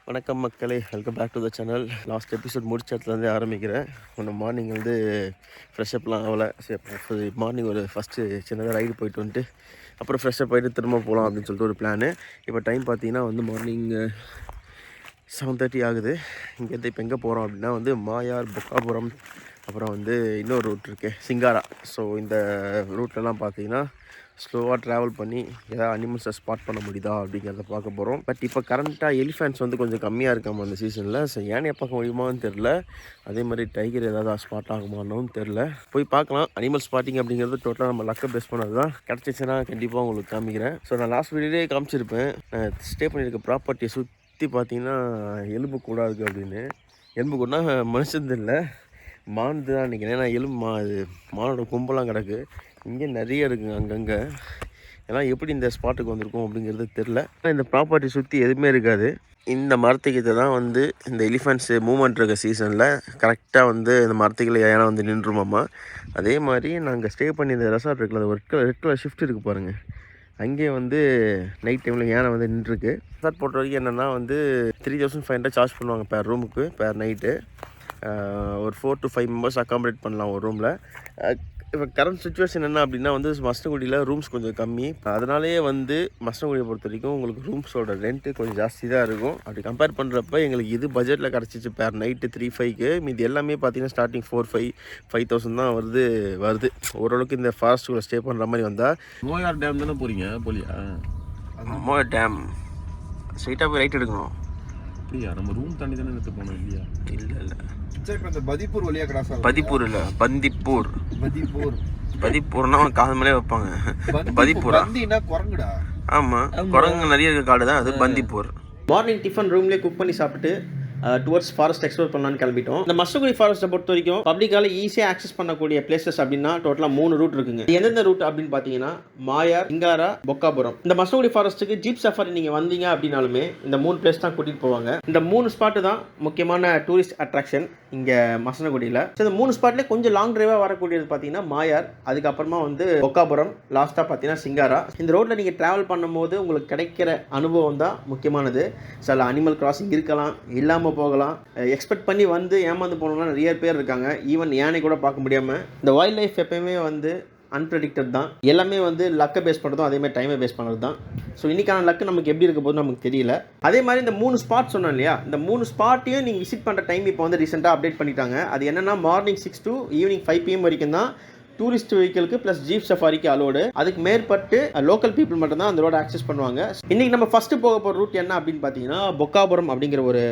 வணக்கம் மக்களே, welcome back to the channel. Last episode முடிச்ச இடத்துலேருந்து ஆரம்பிக்கிறேன். ஒன்று மார்னிங் வந்து ஃப்ரெஷ்அப்லாம் ஆகலை. சரி, மார்னிங் ஒரு ஃபஸ்ட்டு சின்னதாக ரைடு போயிட்டு வந்துட்டு அப்புறம் ஃப்ரெஷ்அப் ஆகிட்டு திரும்ப போகலாம் அப்படின்னு சொல்லிட்டு ஒரு பிளானு. இப்போ டைம் பார்த்தீங்கன்னா வந்து மார்னிங் 7:30 ஆகுது. இங்கேருந்து இப்போ எங்கே போகிறோம் அப்படின்னா வந்து மாயார், பொக்காபுரம், அப்புறம் வந்து இன்னொரு ரூட் இருக்குது சிங்காரா. ஸோ இந்த ரூட்லலாம் பார்த்தீங்கன்னா ஸ்லோவாக ட்ராவல் பண்ணி ஏதாவது அனிமல்ஸை ஸ்பாட் பண்ண முடியுதா அப்படிங்கிறத பார்க்க போகிறோம். பட் இப்போ கரண்ட்டாக எலிஃபென்ட்ஸ் வந்து கொஞ்சம் கம்மியாக இருக்காமல் அந்த சீசனில். ஸோ யானையை பார்க்க முடியுமான்னு தெரில. அதே மாதிரி டைகர் ஏதாவது ஸ்பாட் ஆகுமான்னு தெரில. போய் பார்க்கலாம். அனிமல் ஸ்பாட்டிங் அப்படிங்கிறது டோட்டலாக நம்ம லக்கை பேஸ் பண்ணது தான். கிடச்சிச்சுன்னா கண்டிப்பாக உங்களுக்கு காமிக்கிறேன். ஸோ நான் லாஸ்ட் வீடியோலேயே காமிச்சிருப்பேன். ஸ்டே பண்ணியிருக்க ப்ராப்பர்ட்டியை சுற்றி பார்த்தீங்கன்னா எலும்பு கூட இருக்குது அப்படின்னு. எலும்பு கூடனா மனுஷன் இல்லை, மான்து தான் நினைக்கிறேன். ஏன்னா எலும்பு இது மானோட கும்பலாம் கிடக்கு. இங்கே நிறைய இருக்குங்க அங்கங்கே. ஏன்னா எப்படி இந்த ஸ்பாட்டுக்கு வந்திருக்கோம் அப்படிங்கிறது தெரில. இந்த ப்ராப்பர்ட்டி சுற்றி எதுவுமே இருக்காது. இந்த மரத்துக்கிட்ட தான் வந்து இந்த எலிஃபென்ட்ஸு மூவ்மெண்ட் இருக்க சீசனில் கரெக்டாக வந்து இந்த மரத்துக்குள்ள யானை வந்து நின்றுமாம்மா. அதே மாதிரி நாங்கள் ஸ்டே பண்ணி இந்த ரெசார்ட் இருக்குல்ல, அது ரெட் கலர் ஷிஃப்ட் இருக்குது பாருங்கள். அங்கேயே வந்து நைட் டைமில் யானை வந்து நின்றுருக்கு. ரெசார்ட் போட்ட வரைக்கும் என்னென்னா வந்து 3500 சார்ஜ் பண்ணுவாங்க பேர் ரூமுக்கு, பேர் நைட்டு. ஒரு 4 to 5 மெம்பர்ஸ் அக்காமடேட் பண்ணலாம் ஒரு ரூமில். இப்போ கரண்ட் சுச்சுவேஷன் என்ன அப்படின்னா வந்து மசனகுடியில் ரூம்ஸ் கொஞ்சம் கம்மி. அதனாலேயே வந்து மசனகுடியை பொறுத்த வரைக்கும் உங்களுக்கு ரூம்ஸோட ரெண்ட்டு கொஞ்சம் ஜாஸ்தி தான் இருக்கும். அப்படி கம்பேர் பண்ணுறப்ப எங்களுக்கு இது பட்ஜெட்டில் கிடச்சிச்சு. பேர் நைட்டு 3,500. மீது எல்லாமே பார்த்தீங்கன்னா ஸ்டார்டிங் 4,500 தான் வருது. ஓரளவுக்கு இந்த ஃபாரஸ்ட்டுக்குள்ளே ஸ்டே பண்ணுற மாதிரி வந்தால். மோயார் டேம் தானே போகிறீங்க போலியா? மோயார் டேம் ஸ்ட்ரைட்டாக போய் ரைட் எடுக்கணும். அப்படியா? நம்ம ரூம் தாண்டி தானே எடுத்து போனோம் இல்லையா? இல்லை பதிப்பூர் வழியா கிராஸ் ஆகும். பதிப்பூர் இல்லை, பந்திப்பூர். பதிப்பூர் பதிப்பூர்னா காது மேலே வைப்பாங்க. பதிப்பூரா? குரங்குடா. ஆமாம், குரங்கு நிறைய இருக்க காடு தான் அது பந்திப்பூர். மார்னிங் டிஃபன் ரூம்லேயே குக் பண்ணி சாப்பிட்டு டுவர்ட்ஸ் ஃபாரஸ்ட் எக்ஸ்ப்ளோர் பண்ணலான்னு கிளம்பிட்டோம். இந்த மசனகுடி ஃபாரஸ்ட்டை பொறுத்த வரைக்கும் பப்ளிக்கால ஈஸியாக ஆக்சஸ் பண்ணக்கூடிய பிளேசஸ் அப்படின்னா டோட்டலாக 3 ரூட் இருக்குங்க. எந்தெந்த ரூட் அப்படின்னு பார்த்தீங்கன்னா மாயார், சிங்காரா, பொக்காபுரம். இந்த மசனகுடி ஃபாரஸ்ட்டுக்கு ஜீப் சஃபாரி நீங்கள் வந்தீங்க அப்படின்னாலுமே இந்த 3 பிளேஸ் தான் கூட்டிகிட்டு போவாங்க. இந்த 3 ஸ்பாட்டு தான் முக்கியமான டூரிஸ்ட் அட்ராக்ஷன் இங்கே மசனகுடியில். ஸோ இந்த 3 ஸ்பாட்லேயே கொஞ்சம் லாங் டிரைவாக வரக்கூடியது பார்த்தீங்கன்னா மாயார், அதுக்கப்புறமா வந்து பொக்காபுரம், லாஸ்ட்டாக பார்த்தீங்கன்னா சிங்காரா. இந்த ரோட்டில் நீங்கள் ட்ராவல் பண்ணும்போது உங்களுக்கு கிடைக்கிற அனுபவம் தான் முக்கியமானது. சில அனிமல் கிராசிங் இருக்கலாம், இல்லாமல் போகலாம். எக்ஸ்பெக்ட் பண்ணி வந்து ஏமாந்து போனவங்களாம் நிறைய பேர் இருக்காங்க. ஈவன் யானை கூட பார்க்க முடியாமல். இந்த வைல்ட் லைஃப் எப்பயுமே வந்து அன்பிரடிக்டட் தான். எல்லாமே வந்து லக்கை பேஸ் பண்ணுறதும் அதேமாதிரி டைமை பேஸ் பண்ணுறது தான். ஸோ இன்றைக்கான லக்கு நமக்கு எப்படி இருக்க போது நமக்கு தெரியல. அதே மாதிரி இந்த 3 ஸ்பாட் சொன்னோம் இல்லையா, இந்த 3 ஸ்பாட்டையும் நீங்கள் விசிட் பண்ணுற டைம் இப்போ வந்து ரீசெண்டாக அப்டேட் பண்ணிட்டாங்க. அது என்னென்னா மார்னிங் 6 to ஈவினிங் 5 PM வரைக்கும் தான் டூரிஸ்ட் வெஹிக்கிளுக்கு ப்ளஸ் ஜீப் சஃபாரிக்கு அலோடு. அதுக்கு மேற்பட்டு லோக்கல் பீப்புள் மட்டும் தான் அந்த ரோட ஆக்சஸ் பண்ணுவாங்க. இன்றைக்கி நம்ம ஃபஸ்ட்டு போக போகிற ரூட் என்ன அப்படின்னு பார்த்தீங்கன்னா பொக்காபுரம் அப்படிங்கிற ஒரு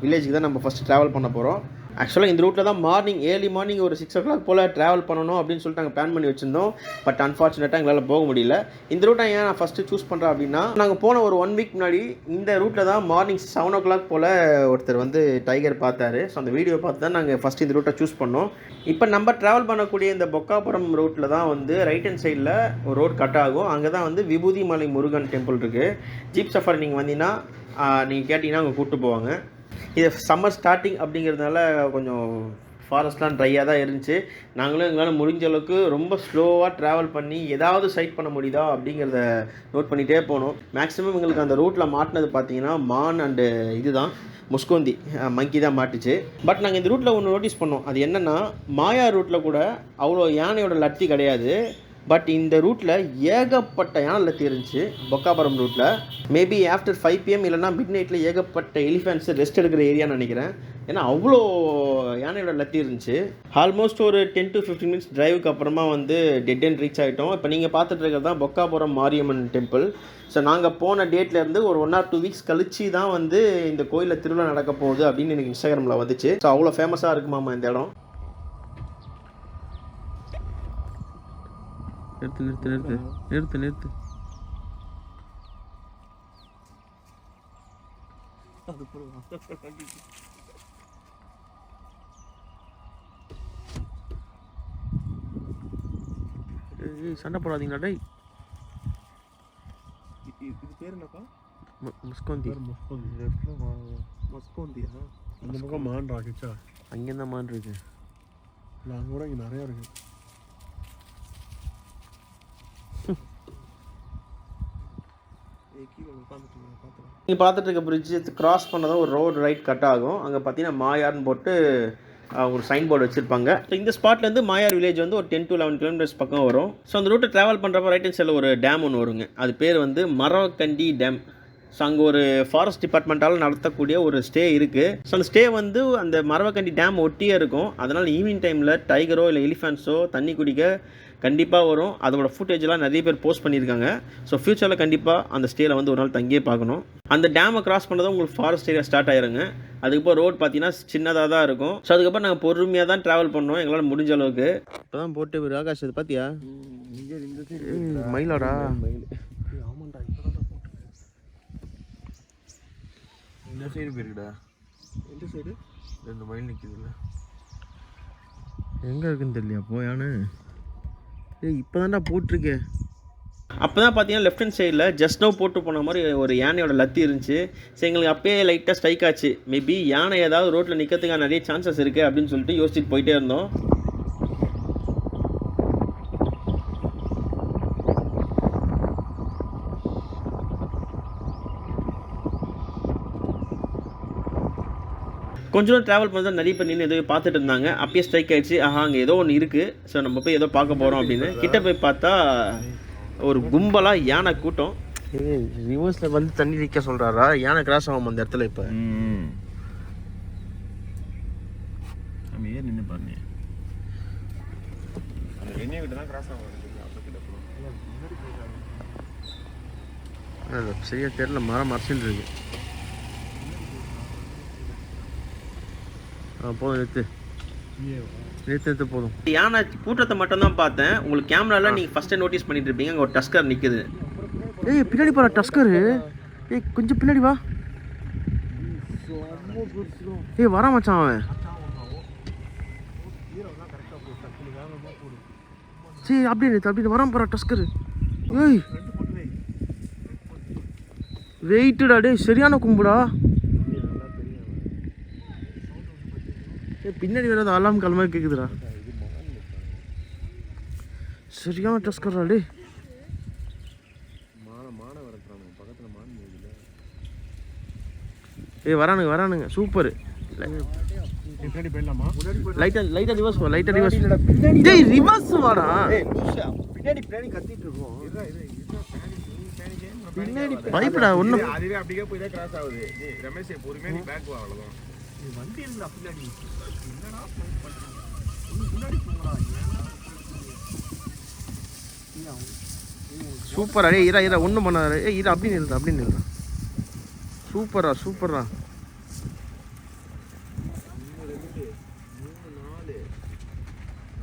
வில்லேஜுக்கு தான் நம்ம ஃபஸ்ட்டு ட்ராவல் பண்ண போகிறோம். ஆக்சுவலாக இந்த ரூட்டில் தான் ஏர்லி மார்னிங் ஒரு 6 o'clock போல் ட்ராவல் பண்ணணும் அப்படின்னு சொல்லிட்டு நாங்கள் பிளான் பண்ணி வச்சுருந்தோம். பட் அன்ஃபார்ச்சுனேட்டாக எங்களால் போக முடியல. இந்த ரூட்டை ஏன் நான் ஃபஸ்ட்டு சூஸ் பண்ணுறேன் அப்படின்னா, நாங்கள் போன ஒரு 1 week முன்னாடி இந்த ரூட்டில் தான் மார்னிங் 7 o'clock போல் ஒருத்தர் வந்து டைகர் பார்த்தாரு. ஸோ அந்த வீடியோ பார்த்து தான் நாங்கள் ஃபஸ்ட்டு இந்த ரூட்டை சூஸ் பண்ணோம். இப்போ நம்ம ட்ராவல் பண்ணக்கூடிய இந்த பொக்காபுரம் ரூட்டில் தான் வந்து ரைட் ஹேண்ட் சைடில் ஒரு ரோட் கட் ஆகும். அங்கே தான் வந்து விபூதி மலை முருகன் டெம்பிள் இருக்குது. ஜீப் சஃபாரி நீங்கள் வந்தீங்கன்னா நீங்கள் கேட்டிங்கன்னா அவங்க கூப்பிட்டு போவாங்க. இது சம்மர் ஸ்டார்டிங் அப்படிங்கிறதுனால கொஞ்சம் ஃபாரஸ்ட்லாம் ட்ரையாக தான் இருந்துச்சு. நாங்களும் எங்களால் முடிஞ்ச அளவுக்கு ரொம்ப ஸ்லோவாக ட்ராவல் பண்ணி ஏதாவது சைட் பண்ண முடியுதா அப்படிங்கிறத நோட் பண்ணிகிட்டே போனோம். மேக்ஸிமம் எங்களுக்கு அந்த ரூட்டில் மாட்டினது பார்த்தீங்கன்னா மான் அண்டு இதுதான் முஸ்கோந்தி மங்கி தான் மாட்டுச்சு. பட் நாங்கள் இந்த ரூட்டில் ஒன்று நோட்டீஸ் பண்ணோம். அது என்னென்னா மாயா ரூட்டில் கூட அவ்வளோ யானையோட லத்தி கிடையாது. பட் இந்த ரூட்டில் ஏகப்பட்ட யானை லத்தி இருந்துச்சு. பொக்காபுரம் ரூட்டில் மேபி ஆஃப்டர் 5 PM இல்லைனா மிட் நைட்டில் ஏகப்பட்ட எலிஃபென்ட்ஸ் ரெஸ்ட் எடுக்கிற ஏரியான்னு நினைக்கிறேன். ஏன்னா அவ்வளோ யானையோட லத்தி இருந்துச்சு. ஆல்மோஸ்ட் ஒரு 10 to 15 minutes டிரைவுக்கு அப்புறமா வந்து டெட் எண்ட் ரீச் ஆகிட்டோம். இப்போ நீங்கள் பார்த்துட்டு இருக்கிறது தான் பொக்காபுரம் மாரியம்மன் டெம்பிள். ஸோ நாங்கள் போன டேட்லேருந்து ஒரு 1 or 2 weeks கழிச்சு தான் வந்து இந்த கோயிலில் திருவிழா நடக்க போகுது அப்படின்னு எனக்கு இன்ஸ்டாகிராமில் வந்துச்சு. ஸோ அவ்வளோ ஃபேமஸாக இருக்குமாம்மா இந்த இடம். நிறுத்து. சண்டை போடாதீங்களா டேய். இது பேர் என்னப்பா? முஸ்கோந்தி. மஸ்கோந்தியா? அந்த பக்கம் மான் ராக்கிச்சா? அங்கே தான் மான் இருக்கு. இல்லை, அங்கே கூட இங்கே நிறையா இருக்குது. நீங்கள் பார்த்துட்டு இருக்க பிரிட்ஜ் கிராஸ் பண்ணதும் ஒரு ரோடு ரைட் கட் ஆகும். அங்கே பார்த்தீங்கன்னா மாயார்னு போட்டு ஒரு சைன் போர்டு வச்சுருப்பாங்க. ஸோ இந்த ஸ்பாட்லேருந்து மாயார் வில்லேஜ் வந்து ஒரு 10 to 11 கிலோமீட்டர்ஸ் பக்கம் வரும். ஸோ அந்த ரூட்டை ட்ராவல் பண்ணுறப்ப ரைட் ஹேண்ட் சைடில் ஒரு டேம் ஒன்று வருங்க. அது பேர் வந்து மரவக்கண்டி டேம். ஸோ அங்கே ஒரு ஃபாரஸ்ட் டிபார்ட்மெண்ட்டால் நடத்தக்கூடிய ஒரு ஸ்டே இருக்குது. ஸோ அந்த ஸ்டே வந்து அந்த மரவக்கண்டி டேம் ஒட்டியே இருக்கும். அதனால் ஈவினிங் டைமில் டைகரோ இல்லை எலிஃபென்ட்ஸோ தண்ணி குடிக்க கண்டிப்பாக வரும். அதோட ஃபுட்டேஜெலாம் நிறைய பேர் போஸ்ட் பண்ணியிருக்காங்க. ஸோ ஃப்யூச்சரில் கண்டிப்பாக அந்த ஸ்டேயில் வந்து ஒரு நாள் தங்கியே பார்க்கணும். அந்த டேமை கிராஸ் பண்ணதும் உங்களுக்கு ஃபாரஸ்ட் ஏரியா ஸ்டார்ட் ஆயிருங்க. அதுக்கப்புறம் ரோட் பார்த்தீங்கன்னா சின்னதாக தான் இருக்கும். ஸோ அதுக்கப்புறம் நாங்கள் பொறுமையாக தான் ட்ராவல் பண்ணோம் எங்களால் முடிஞ்ச அளவுக்கு. இப்போ தான் போட்டு ஆகாஷ் இது பார்த்தியா மயிலாடா இந்த சைடு போயிருக்குடா. எந்த சைடு? 2 மைல் நிற்குதுல்ல. எங்கே இருக்குன்னு தெரியலையா போயானு. இப்போ தான்டா போட்டிருக்கேன். அப்போ தான் பார்த்தீங்கன்னா லெஃப்ட் ஹேண்ட் சைடில் ஜஸ்ட் நோ போட்டு போன மாதிரி ஒரு யானையோட லத்தி இருந்துச்சு. ஸோ எங்களுக்கு அப்பயே லைட்டாக ஸ்ட்ரைக் ஆச்சு. மேபி யானை ஏதாவது ரோட்டில் நிற்கிறதுக்கான நிறைய சான்சஸ் இருக்குது அப்படின்னு சொல்லிட்டு யோசிச்சுட்டு போயிட்டே இருந்தோம். கொஞ்சம் ட்ராவல் பண்ணி நிறைய பேர் நின்று ஏதோ பார்த்துட்டு இருந்தாங்க. அப்பயே ஸ்ட்ரைக் ஆகிடுச்சு. அங்கே ஏதோ ஒன்று இருக்குது. ஸோ நம்ம போய் ஏதோ பார்க்க போகிறோம் அப்படின்னு கிட்ட போய் பார்த்தா ஒரு கும்பலாக யானை கூட்டம். ரிவர்ஸில் வந்து தண்ணி நிற்க சொல்கிறாரா? யானை கிராஸ் ஆகும் அந்த இடத்துல. இப்போ நம்ம ஏன் நின்று பாருங்க. அந்த வெண்ணிய கிட்ட தான் கிராஸ் ஆகும். சரியா தெரியல. மரம் மறைச்சிட்டு இருக்கு. போதும் நிறுத்து போதும். யானை கூட்டத்தை மட்டும் தான் பார்த்தேன். உங்களுக்கு கேமரால நீங்கள் ஃபஸ்ட்டே நோட்டீஸ் பண்ணிட்டு இருப்பீங்க. அங்கே ஒரு டஸ்கர் நிற்குது. பின்னாடி போகிற டஸ்கரு. கொஞ்சம் பின்னாடி வா. வரா மச்சான் அவன். சரி அப்படியே நிறுத்து. அப்படியே வராம போகிற டஸ்கரு. வெயிட்டுடா டே. சரியான கும்புடா. பின்னாடி வேற அலாம் கால் மாதிரி கேக்குதுடா. சரியான டஸ்கர்டா டே. வரானுங்க சூப்பர். பின்னாடி போயிடலாமா? லைட்டா ரிவர்ஸ் போ. டேய் ரிவர்ஸ் வாடா. பின்னாடி கத்திட்டு இருக்கோம். பின்னாடி பைப்டா ஒண்ணு. அதுவே அப்படியே போய் தான் கிராஸ் ஆகுது. டேய் ரமேஷ் பொறுமையா நீ பேக் வா. அவ்வளவுதான். வண்டி இல்ல பின்னாடி. என்னடா பின்னாடி போங்கடா. சூப்பரா டேய். இரா ஒண்ணும் பண்ணாத. இரா அப்படி நில்லுடா. சூப்பரா.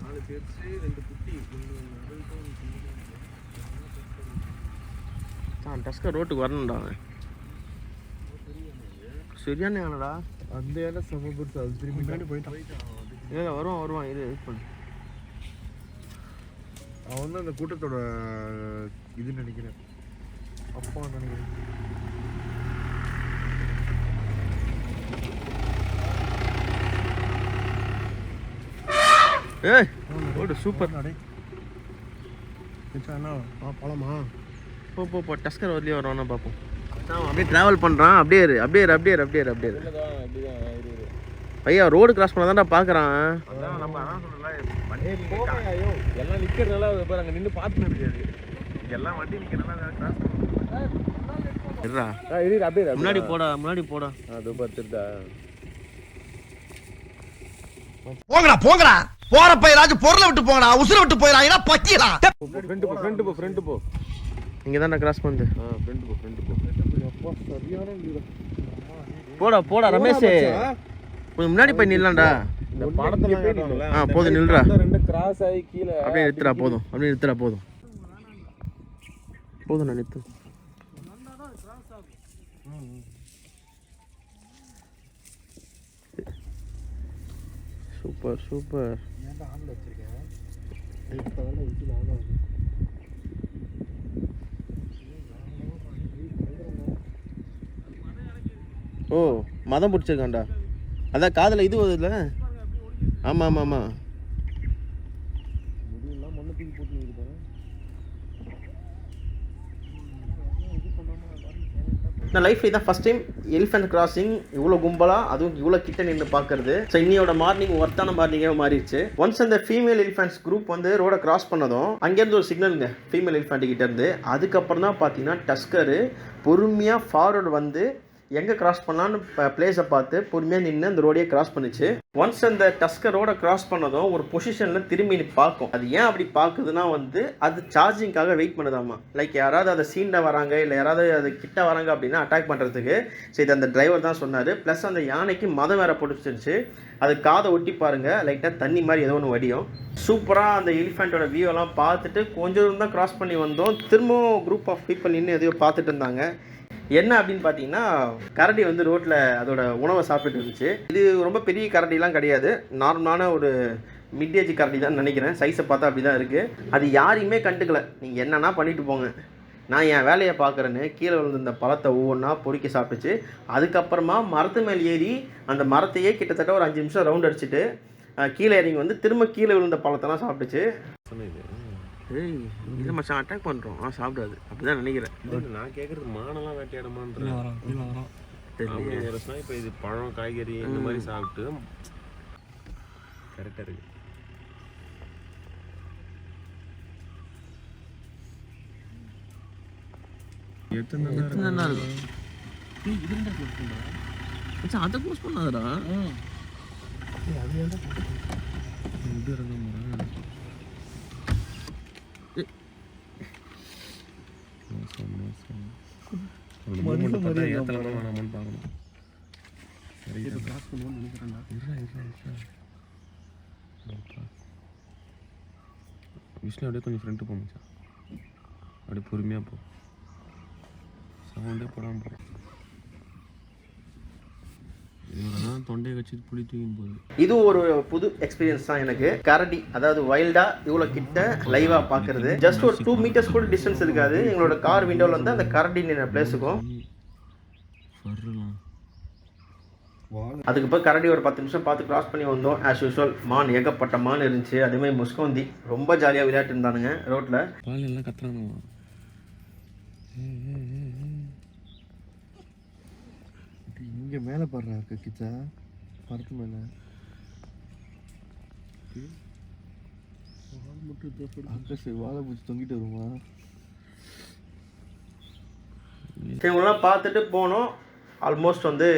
4 பெருசு 2 குட்டி. டஸ்கர் ரோட்டுக்கு வரணும்டா. சரியான யானடா. அந்த யானை சமபுரத்து. அது திரும்பி முன்னாடி போயிட்டான். வருவான் இது பண்ணு. அவன் தான் அந்த கூட்டத்தோட இது நினைக்கிறேன். அப்பா நினைக்கிறேன். Road super. பழமா போ. டஸ்கர் வரலையே வருவானா பார்ப்போம். அப்படியே ட்ராவல் பண்ணுறான். அப்படியே ஐயா ரோடு கிராஸ் பண்ண தான்டா பார்க்குறான். எல்லாம் நிக்கிறதுனால இப்போ அங்கே நின்று பார்த்துட்டு இருக்காது. எல்லாம் வண்டி நிற்கிறனால கிராஸ் பண்ணுறா. முன்னாடி போடா. அது பார்த்துட்டா. போங்கடா போறப்ப ஏதாச்சும் பொருளை விட்டு போங்கடா. உசுரை விட்டு போயிடா. பத்தியடா. ஃப்ரெண்ட் போ. இங்கே தான்டா கிராஸ் பண்ணுது. ஃப்ரெண்ட் போ. போடா ரமேஷ். கொஞ்சம் முன்னாடி போய் நில்லாம்டா. இந்த படத்துல போய் நில்லுல. போதும் நில்றா. ரெண்டு கிராஸ் ஆகி கீழே அப்படியே நிறுத்துறா. போதும். நான் நிறுத்து. சூப்பர். ஓ மதம் பிடிச்சிருக்கான்டா. அதான் காதில் இது வருதுல்ல. ஆமாம் நான் லைஃப்ல தான் ஃபஸ்ட் டைம் எலிஃபென்ட் கிராசிங் இவ்வளோ கும்பலாக அதுவும் இவ்வளோ கிட்ட நின்று பார்க்கறது. ஸோ இன்னையோட மார்னிங் ஒர்த்தான மார்னிங்காக மாறிடுச்சு. ஒன்ஸ் அந்த ஃபீமேல் எலிஃபென்ட்ஸ் குரூப் வந்து ரோட கிராஸ் பண்ணதும் அங்கேருந்து ஒரு சிக்னலுங்க ஃபீமேல் எலிஃபென்ட் கிட்ட இருந்து. அதுக்கப்புறம் தான் பார்த்தீங்கன்னா டஸ்கரு பொறுமையாக ஃபார்வர்டு வந்து எங்கே கிராஸ் பண்ணலான்னு பிளேஸை பார்த்து பொறுமையாக நின்று அந்த ரோடையே கிராஸ் பண்ணிச்சு. ஒன்ஸ் அந்த டஸ்கர் ரோட கிராஸ் பண்ணதும் ஒரு பொசிஷனில் திரும்பி பார்க்கும். அது ஏன் அப்படி பார்க்குதுன்னா வந்து அது சார்ஜிங்காக வெயிட் பண்ணுதாமா. லைக் யாராவது அதை சீண்ட வராங்க இல்லை யாராவது அது கிட்ட வராங்க அப்படின்னா அட்டாக் பண்ணுறதுக்கு. ஸோ இது அந்த டிரைவர் தான் சொன்னார். ப்ளஸ் அந்த யானைக்கு மதம் வேற பிடிச்சிருச்சு. அது காதை ஒட்டி பாருங்கள், லைட்டாக தண்ணி மாதிரி ஏதோ ஒன்று வடியும். சூப்பராக அந்த எலிஃபெண்ட்டோட வியூவெல்லாம் பார்த்துட்டு கொஞ்சம் தூரம் தான் கிராஸ் பண்ணி வந்தோம். திரும்பவும் குரூப் ஆஃப் பீப்புள் நின்று எதையோ பார்த்துட்டு இருந்தாங்க. என்ன அப்படின்னு பார்த்தீங்கன்னா கரடி வந்து ரோட்டில் அதோட உணவை சாப்பிட்டுட்டு இருந்துச்சு. இது ரொம்ப பெரிய கரடிலாம் கிடையாது, நார்மலான ஒரு மிட் ஏஜ் கரடி தான் நினைக்கிறேன். சைஸை பார்த்தா அப்படி தான் இருக்குது. அது யாரையுமே கண்டுக்கல, நீங்கள் என்னென்னா பண்ணிட்டு போங்க, நான் என் வேலையை பார்க்குறேன்னு கீழே விழுந்த பழத்தை ஒவ்வொன்றா பொறுக்கி சாப்பிட்டுச்சு. அதுக்கப்புறமா மரத்து மேல் ஏறி அந்த மரத்தையே கிட்டத்தட்ட ஒரு 5 நிமிஷம் ரவுண்ட் அடிச்சுட்டு கீழே இறங்கி வந்து திரும்ப கீழே விழுந்த பழத்தெல்லாம் சாப்பிட்டுச்சு. ஏய் இல்லை மச்சான் அட்டாக் பண்ணுறோம், சாப்பிடாது அப்படி தான் நினைக்கிறேன். நான் கேட்குறது மானெல்லாம் வேட்டையாடமான்றேன். இப்போ இது பழம் காய்கறி இந்த மாதிரி சாப்பிட்டு கரெக்டாக இருக்கு. எத்தனை இருக்கும் அதை க்ளோஸ் பண்ணாதடா. விஷ்ணு அப்படியே கொஞ்சம் ஃப்ரெண்டு போச்சா, அப்படியே பொறுமையாக போ, சவுண்டே போடாமல் போ. தொண்டையை வச்சு புளி தூக்கின்னு போகுது. இது ஒரு புது எக்ஸ்பீரியன்ஸ் தான் எனக்கு. கரடி அதாவது வைல்டா இவ்வளோ கிட்ட லைவா பார்க்கறது. ஜஸ்ட் ஒரு 2 மீட்டர்ஸ் கூட டிஸ்டன்ஸ் இருக்காது எங்களோட கார் விண்டோவில் வந்து அந்த கரடி நின்ற பிளேஸுக்கும். அதுக்கு போய் கரடி ஒரு 10 நிமிஷம் பார்த்து கிராஸ் பண்ணி வந்தோம். ஆஸ் யூஸ்வல் மான், ஏகப்பட்ட மான் இருந்துச்சு. அதேமாதிரி முஸ்கோந்தி ரொம்ப ஜாலியாக விளையாட்டு இருந்தானுங்க ரோட்டில். பால் எல்லாம் கத்துறானுங்க. இங்கே மேலே பாடுறா இருக்க கிச்சா மரத்து மேலே வாழை பூச்சி தொங்கிட்டு வருமா. இவங்களாம் பார்த்துட்டு போனோம். ஆல்மோஸ்ட் வந்து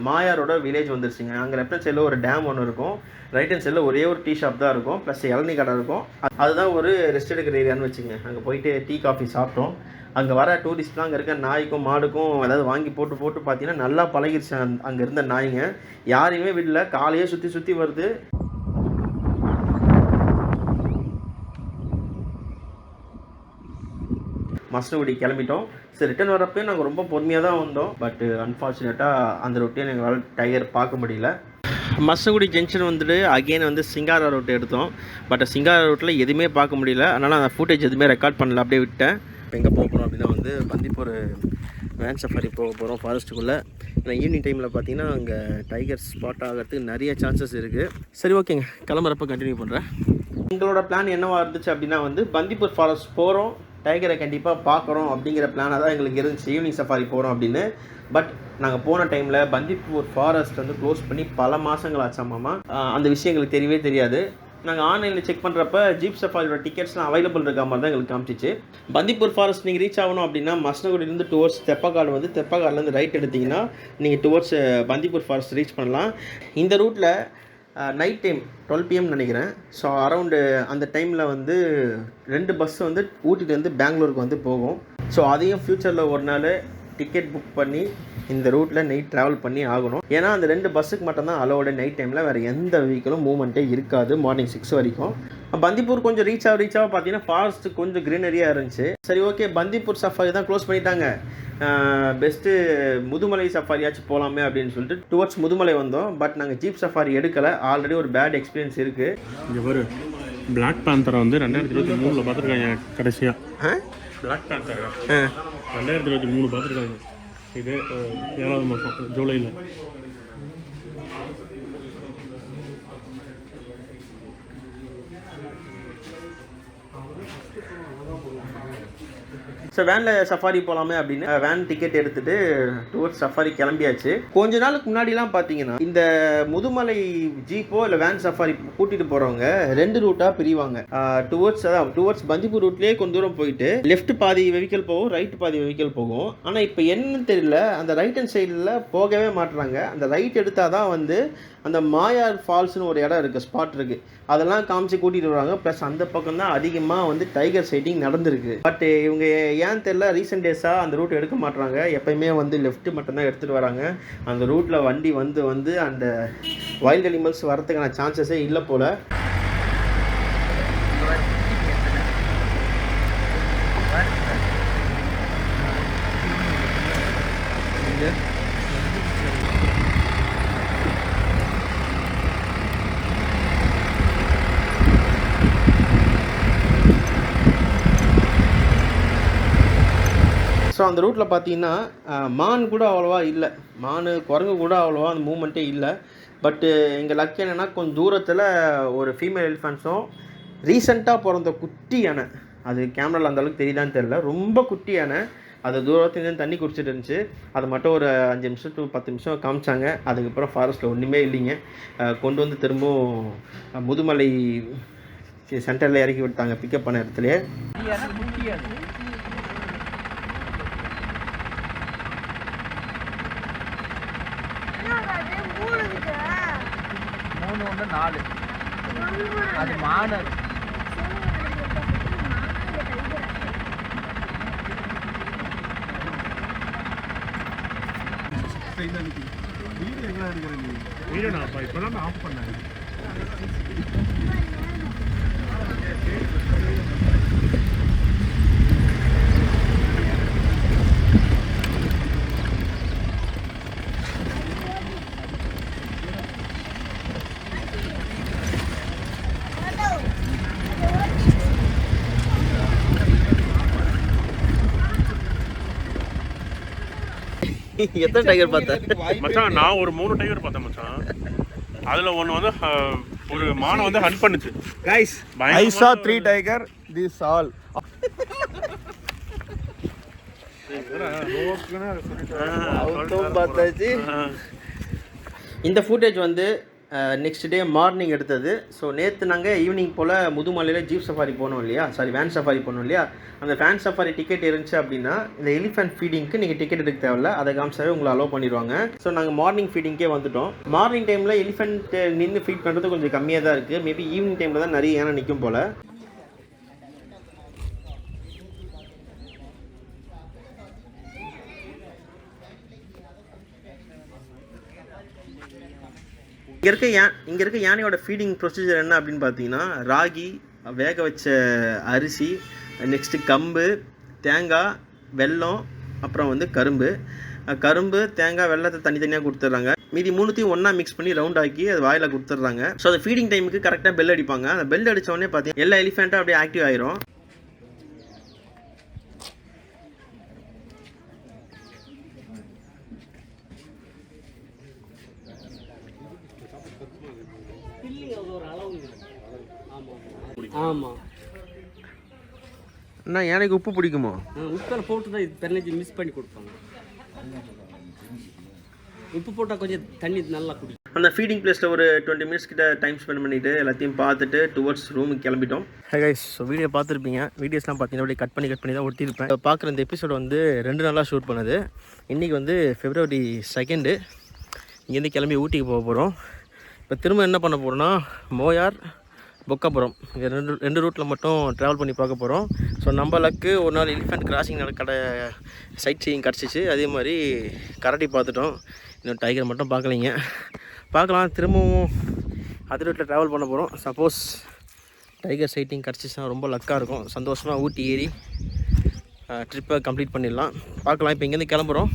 மாயாரோட வில்லேஜ் வந்துருச்சுங்க. அங்கே லெஃப்ட் ஹேண்ட் சைடில் ஒரு டேம் ஒன்று இருக்கும், ரைட் ஹேண்ட் சைடில் ஒரே ஒரு டீ ஷாப் தான் இருக்கும், ப்ளஸ் இளநீ கடை இருக்கும். அதுதான் ஒரு ரெஸ்ட் எடுக்கிற ஏரியான்னு வச்சுங்க. அங்கே போயிட்டு டீ காஃபி சாப்பிட்டோம். அங்கே வர டூரிஸ்ட்லாம் அங்கே இருக்க நாய்க்கும் மாடுக்கும் ஏதாவது வாங்கி போட்டு பார்த்தீங்கன்னா நல்லா பழகிருச்சு அங்கே இருந்த நாய்ங்க. யாரையுமே விடல, காலையே சுற்றி வருது. மசனகுடி கிளம்பிட்டோம். சரி ரிட்டர்ன் வரப்போ நாங்கள் ரொம்ப பொறுமையாக தான் வந்தோம். பட் அன்ஃபார்ச்சுனேட்டாக அந்த ரொட்டியை எங்களால் டைகர் பார்க்க முடியல. மசனகுடி ஜங்ஷன் வந்துட்டு அகெயின் வந்து சிங்காரா ரோட்டு எடுத்தோம். பட் சிங்காரா ரோட்டில் எதுவுமே பார்க்க முடியல. அதனால் அந்த ஃபுட்டேஜ் எதுவுமே ரெக்கார்ட் பண்ணல, அப்படியே விட்டேன். இப்போ எங்கே போக போகிறோம் அப்படின்னா வந்து பந்திப்பூர் வேன் சஃபாரி போக போகிறோம் ஃபாரஸ்ட்டுக்குள்ளே. ஏன்னா ஈவினிங் டைமில் பார்த்தீங்கன்னா அங்கே டைகர் ஸ்பாட் ஆகிறதுக்கு நிறைய சான்சஸ் இருக்குது. சரி ஓகேங்க, கிளம்புறப்ப கண்டினியூ பண்ணுறேன். எங்களோட பிளான் என்னவாக இருந்துச்சு அப்படின்னா வந்து பந்திப்பூர் ஃபாரஸ்ட் போகிறோம், டைகரை கண்டிப்பாக பார்க்குறோம் அப்படிங்கிற பிளானாக தான் எங்களுக்கு இருந்துச்சு. ஈவினிங் சஃபாரி போகிறோம் அப்படின்னு. பட் நாங்கள் போன டைமில் பந்திப்பூர் ஃபாரஸ்ட் வந்து க்ளோஸ் பண்ணி பல மாதங்கள் ஆச்சாமாமா. அந்த விஷயம் எங்களுக்கு தெரியவே தெரியாது. நாங்கள் ஆன்லைனில் செக் பண்ணுறப்ப ஜீப் சஃபாரியோட டிக்கெட்ஸ்லாம் அவைலபிள் இருக்க மாதிரி தான் எங்களுக்கு காமிச்சிச்சு. பந்திப்பூர் ஃபாரஸ்ட் நீங்கள் ரீச் ஆகணும் அப்படின்னா மசனகுடியிலேருந்து டுவர்ட்ஸ் தெப்பக்காடு வந்து தெப்பக்காடுலேருந்து ரைட் எடுத்திங்கன்னா நீங்கள் டுவர்ட்ஸ் பந்திப்பூர் ஃபாரஸ்ட் ரீச் பண்ணலாம். இந்த ரூட்டில் நைட் டைம் 12 PM நினைக்கிறேன். ஸோ அரவுண்டு அந்த டைமில் வந்து 2 பஸ் வந்து ஊட்டிலேருந்து பெங்களூருக்கு வந்து போகும். ஸோ அதையும் ஃப்யூச்சரில் ஒரு நாள் டிக்கெட் புக் பண்ணி இந்த ரூட்டில் நைட் ட்ராவல் பண்ணி ஆகணும். ஏன்னா அந்த 2 பஸ்ஸுக்கு மட்டும்தான் அலோடு நைட் டைமில், வேறு எந்த வெஹிக்கிளும் மூவ்மெண்ட்டே இருக்காது மார்னிங் 6 வரைக்கும். பந்திப்பூர் கொஞ்சம் ரீச் ஆக பார்த்தீங்கன்னா ஃபாரஸ்ட்டு கொஞ்சம் க்ரீனரியாக இருந்துச்சு. சரி ஓகே, பந்திப்பூர் சஃபாரி தான் க்ளோஸ் பண்ணிட்டாங்க, பெஸ்ட்டு முதுமலை சஃபாரியாச்சும் போகலாமே அப்படின்னு சொல்லிட்டு டுவர்ட்ஸ் முதுமலை வந்தோம். பட் நாங்கள் ஜீப் சஃபாரி எடுக்கலை, ஆல்ரெடி ஒரு பேட் எக்ஸ்பீரியன்ஸ் இருக்குது. இங்கே ஒரு பிளாக் பேந்தரை வந்து 2023 பார்த்துருக்காங்க கடைசியாக. பிளாக் பேந்தர் 2023 பார்த்துருக்காங்க. இது 7வது மாதம் ஜூலையில். ஸோ வேனில் சஃபாரி போகலாமே அப்படின்னு வேன் டிக்கெட் எடுத்துகிட்டு டுவர்ட்ஸ் சஃபாரி கிளம்பியாச்சு. கொஞ்ச நாளுக்கு முன்னாடிலாம் பார்த்தீங்கன்னா இந்த முதுமலை ஜீப்போ இல்லை வேன் சஃபாரி கூட்டிகிட்டு போகிறவங்க 2 ரூட்டாக பிரிவாங்க. டுவர்ட்ஸ் பந்திப்பூர் ரூட்லேயே கொஞ்சம் தூரம் போயிட்டு லெஃப்ட் பாதி வெஹிக்கிள் போகும், ரைட் பாதி வெஹிக்கிள் போகும். ஆனால் இப்போ என்னன்னு தெரியல, அந்த ரைட் ஹேண்ட் சைடில் போகவே மாட்டுறாங்க. அந்த ரைட் எடுத்தால் தான் வந்து அந்த மாயார் ஃபால்ஸ்னு ஒரு இடம் இருக்குது, ஸ்பாட் இருக்குது, அதெல்லாம் காமிச்சு கூட்டிகிட்டு வருவாங்க. ப்ளஸ் அந்த பக்கம் தான் அதிகமாக வந்து டைகர் சைட்டிங் நடந்திருக்கு. பட் இவங்க ஏன் தெரியல ரீசெண்ட் டேஸாக அந்த ரூட் எடுக்க மாட்டுறாங்க. எப்பயுமே வந்து லெஃப்ட்டு மட்டும்தான் எடுத்துகிட்டு வராங்க. அந்த ரூட்டில் வண்டி வந்து அந்த வைல்ட் அனிமல்ஸ் வரதுக்கான சான்சஸே இல்லை போல். ஸோ அந்த ரூட்டில் பார்த்தீங்கன்னா மான் கூட அவ்வளோவா இல்லை, குரங்கு கூட அவ்வளோவா அந்த மூமெண்ட்டே இல்லை. பட்டு எங்கள் லக் என்னென்னா கொஞ்சம் தூரத்தில் ஒரு ஃபீமேல் எலிஃபெண்ட்ஸும் ரீசெண்டாக பிறந்த குட்டி யானை, அது கேமராவில் அந்தளவுக்கு தெரியுதான்னு தெரில, ரொம்ப குட்டி யானை, அது தூரத்துலேருந்து தண்ணி குடிச்சிட்டு இருந்துச்சு. அது மட்டும் ஒரு 5 நிமிஷம் to 10 நிமிஷம் காமிச்சாங்க. அதுக்கப்புறம் ஃபாரஸ்ட்டில் ஒன்றுமே இல்லைங்க. கொண்டு வந்து திரும்பவும் முதுமலை சென்டரில் இறக்கி விட்டாங்க பிக்கப் பண்ண இடத்துலையே. அது மானர் வீடியோ நான் இப்போ தான் ஆஃப் பண்ணேன். எத்தனை டைகர் பார்த்தேன் மச்சான்? நான் ஒரு 3 டைகர் பார்த்தேன் மச்சான். அதில் ஒன்று வந்து ஒரு மானை வந்து ஹண்ட் பண்ணுச்சு. Guys, I saw 3 tiger. This all. இந்த ஃபுட்டேஜ் வந்து நெக்ஸ்ட் டே மார்னிங் எடுத்தது. ஸோ நேற்று நாங்கள் ஈவினிங் போல் முதுமலையில் ஜீப் சஃபாரி போனோம் இல்லையா, வேன் சஃபாரி போனோம் இல்லையா. அந்த வேன் சஃபாரி டிக்கெட் இருந்துச்சு அப்படின்னா இந்த எலிஃபென்ட் ஃபீடிங்க்கு நீங்கள் டிக்கெட் எடுக்க தேவையில்ல, அதை காமிச்சாவே உங்களை அலோவ் பண்ணிடுவாங்க. ஸோ நாங்கள் மார்னிங் ஃபீடிங்கே வந்துட்டோம். மார்னிங் டைமில் எலிஃபென்ட் நின்று ஃபீட் பண்ணுறது கொஞ்சம் கம்மியாக தான் இருக்குது. மேபி ஈவினிங் டைமில் தான் நிறைய யானை நிற்கும் போல். இங்கே இருக்க யானையோட ஃபீடிங் ப்ரொசீஜர் என்ன அப்படின்னு பார்த்தீங்கன்னா, ராகி, வேக வச்ச அரிசி, நெக்ஸ்ட்டு கம்பு, தேங்காய், வெல்லம், அப்புறம் வந்து கரும்பு, தேங்காய், வெல்லத்தை தனித்தனியாக கொடுத்துட்றாங்க. மீதி 3த்தையும் ஒன்றா மிக்ஸ் பண்ணி ரவுண்ட் ஆக்கி அது வாயில் கொடுத்துட்றாங்க. ஸோ அந்த ஃபீடிங் டைமுக்கு கரெக்டாக பெல் அடிப்பாங்க. அந்த பெல் அடித்தோடனே பார்த்தீங்கன்னா எல்லா எலிஃபெண்ட்டும் அப்படியே ஆக்டிவ் ஆயிரும். ஆமாம், அண்ணா யானைக்கு உப்பு பிடிக்குமோ? உப்பில் போட்டு தான் இது பெர்னேஜ் மிஸ் பண்ணி கொடுப்பாங்க. உப்பு போட்டால் கொஞ்சம் தண்ணி நல்லா குடிக்கும். அந்த ஃபீடிங் பிளேஸில் ஒரு 20 மினிட்ஸ் கிட்ட டைம் ஸ்பெண்ட் பண்ணிவிட்டு எல்லாத்தையும் பார்த்துட்டு டுவர்ட்ஸ் ரூமுக்கு கிளம்பிட்டோம். ஹே கைஸ், ஸோ வீடியோ பார்த்துருப்பீங்க. வீடியோஸ்லாம் பார்த்தீங்கன்னா அப்படியே கட் பண்ணி தான் ஒட்டியிருப்பேன். பார்க்குற இந்த எபிசோடு வந்து 2 நாளாக ஷூட் பண்ணது. இன்றைக்கி வந்து February 2 இங்கேருந்து கிளம்பி ஊட்டிக்கு போக போகிறோம். இப்போ திரும்ப என்ன பண்ண போகிறோன்னா மோயார், பொக்காபுரம், இது ரெண்டு ரூட்டில் மட்டும் ட்ராவல் பண்ணி பார்க்க போகிறோம். ஸோ நம்ம லக்கு ஒரு நாள் எலிஃபென்ட் கிராசிங் சைட் சீயிங் கிடச்சிச்சு. அதே மாதிரி கரடி பார்த்துட்டோம். இன்னும் டைகர் மட்டும் பார்க்கலாம். திரும்பவும் அது ரூட்டில் ட்ராவல் பண்ண போகிறோம். சப்போஸ் டைகர் சைட்டிங் கிடச்சிச்சுன்னா ரொம்ப லக்காக இருக்கும். சந்தோஷமாக ஊட்டி ஏறி ட்ரிப்பை கம்ப்ளீட் பண்ணிடலாம். பார்க்கலாம். இப்போ இங்கேருந்து கிளம்புறோம்.